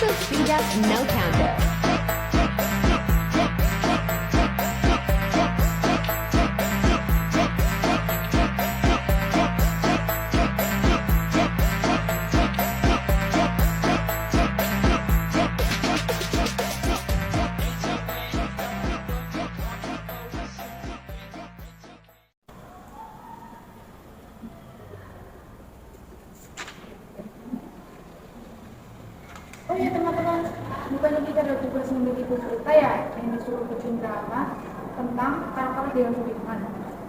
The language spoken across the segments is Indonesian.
untuk Tidak No Counter. Oh iya teman-teman, bukannya kita ada tugas memiliki buku kita ya yang disuruh bikin drama tentang karakter Dewan Sudirman.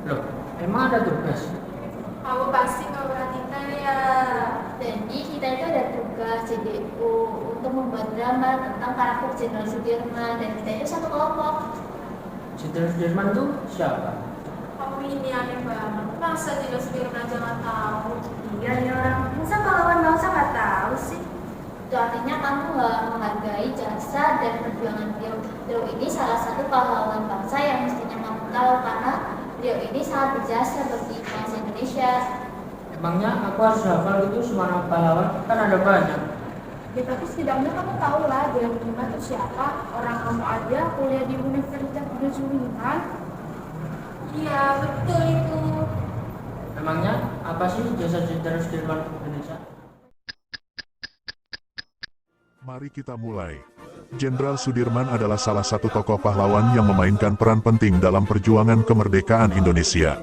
Loh, emang ada tugas? Kamu pasti nggak perhatikan ya. Jadi kita itu ada tugas JDU untuk membuat drama tentang karakter Jenderal Sudirman dan kita itu satu kelompok. Jenderal Sudirman tuh siapa? Kamu ini aneh banget. Masa Jenderal Sudirman aja nggak tahu? Iya nih orang, masa pahlawan bangsa nggak tahu sih? Itu artinya kamu nggak menghargai jasa dan perjuangan beliau. Beliau ini salah satu pahlawan bangsa yang mestinya kamu tahu karena beliau ini sangat berjasa bagi bangsa Indonesia. Emangnya aku harus hafal gitu semua nama pahlawan? Kan ada banyak. Ya tapi setidaknya kamu tahu lah Dewan Sudirman itu siapa. Orang kamu aja kuliah di Universitas Dewan Sudirman. Iya betul itu. Emangnya apa sih jasa Jenderal Sudirman untuk Indonesia? Mari kita mulai. Jenderal Sudirman adalah salah satu tokoh pahlawan yang memainkan peran penting dalam perjuangan kemerdekaan Indonesia.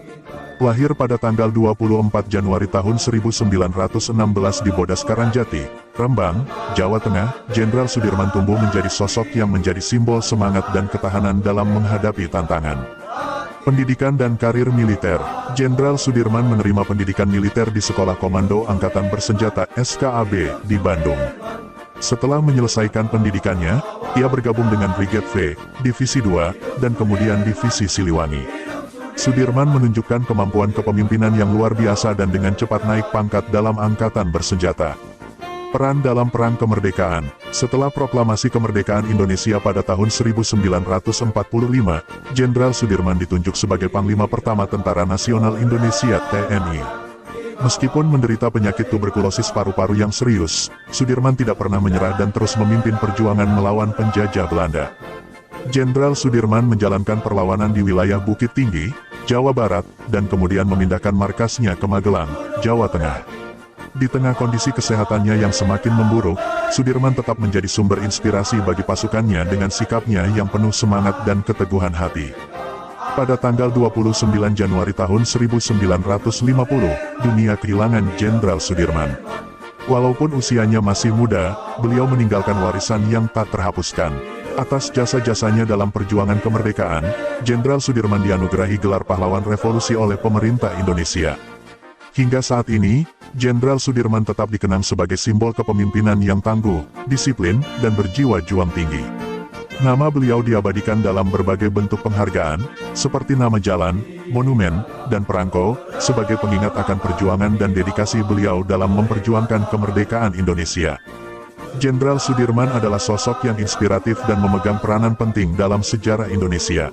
Lahir pada tanggal 24 Januari tahun 1916 di Bodas Karangjati, Rembang, Jawa Tengah, Jenderal Sudirman tumbuh menjadi sosok yang menjadi simbol semangat dan ketahanan dalam menghadapi tantangan. Pendidikan dan karir militer. Jenderal Sudirman menerima pendidikan militer di Sekolah Komando Angkatan Bersenjata SKAB di Bandung. Setelah menyelesaikan pendidikannya, ia bergabung dengan Brigade V, Divisi 2, dan kemudian Divisi Siliwangi. Sudirman menunjukkan kemampuan kepemimpinan yang luar biasa dan dengan cepat naik pangkat dalam angkatan bersenjata. Peran dalam Perang Kemerdekaan. Setelah proklamasi kemerdekaan Indonesia pada tahun 1945, Jenderal Sudirman ditunjuk sebagai Panglima Pertama Tentara Nasional Indonesia (TNI). Meskipun menderita penyakit tuberkulosis paru-paru yang serius, Sudirman tidak pernah menyerah dan terus memimpin perjuangan melawan penjajah Belanda. Jenderal Sudirman menjalankan perlawanan di wilayah Bukit Tinggi, Jawa Barat, dan kemudian memindahkan markasnya ke Magelang, Jawa Tengah. Di tengah kondisi kesehatannya yang semakin memburuk, Sudirman tetap menjadi sumber inspirasi bagi pasukannya dengan sikapnya yang penuh semangat dan keteguhan hati. Pada tanggal 29 Januari tahun 1950, dunia kehilangan Jenderal Sudirman. Walaupun usianya masih muda, beliau meninggalkan warisan yang tak terhapuskan. Atas jasa-jasanya dalam perjuangan kemerdekaan, Jenderal Sudirman dianugerahi gelar pahlawan revolusi oleh pemerintah Indonesia. Hingga saat ini, Jenderal Sudirman tetap dikenang sebagai simbol kepemimpinan yang tangguh, disiplin, dan berjiwa juang tinggi. Nama beliau diabadikan dalam berbagai bentuk penghargaan, seperti nama jalan, monumen, dan perangko, sebagai pengingat akan perjuangan dan dedikasi beliau dalam memperjuangkan kemerdekaan Indonesia. Jenderal Sudirman adalah sosok yang inspiratif dan memegang peranan penting dalam sejarah Indonesia.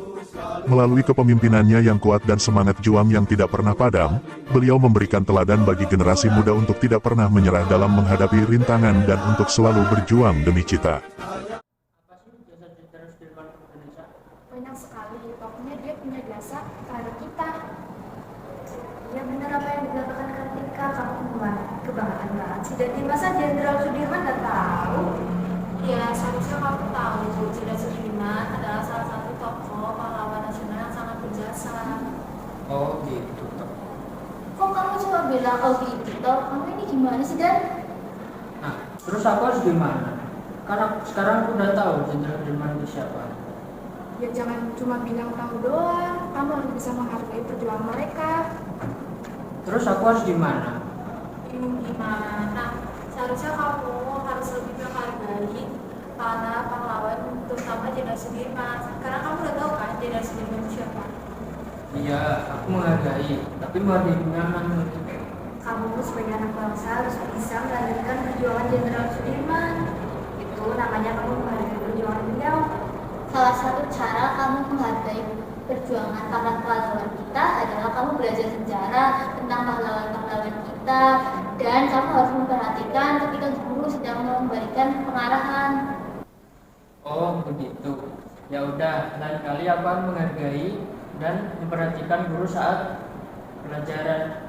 Melalui kepemimpinannya yang kuat dan semangat juang yang tidak pernah padam, beliau memberikan teladan bagi generasi muda untuk tidak pernah menyerah dalam menghadapi rintangan dan untuk selalu berjuang demi cita. Banyak sekali, pokoknya dia punya jasa terhadap kita. Ya benar apa yang dikatakan Kartika, kamu kebanggaan banget sih. Dan di masa Jenderal Sudirman nggak tahu. Ya seharusnya kamu tahu, Jenderal Sudirman adalah salah satu tokoh pahlawan nasional yang sangat berjasa. Oh gitu. Kok kamu cuma bilang oh gitu toh? Kamu ini gimana sih Dan? Nah, terus aku harus gimana? Karena sekarang aku udah tahu Jenderal Sudirman itu siapa. Ya jangan cuma bilang tahu doang, kamu harus bisa menghargai perjuangan mereka. Terus aku harus gimana? Gimana? Seharusnya kamu harus lebih menghargai para pahlawan, terutama Jenderal Sudirman. Karena kamu udah tahu kan Jenderal Sudirman itu siapa? Iya, aku menghargai, tapi menghargai gimana? Kamu sebagai anak bangsa harus bisa melanjutkan perjuangan Jenderal Sudirman. Itu namanya kamu menghargai perjuangan beliau. Salah satu cara kamu menghargai perjuangan para pahlawan kita adalah kamu belajar sejarah tentang pahlawan-pahlawan kita, dan kamu harus memperhatikan ketika dulu guru sedang memberikan pengarahan. Oh begitu. Ya udah, lain kali aku akan menghargai dan memperhatikan guru saat pelajaran.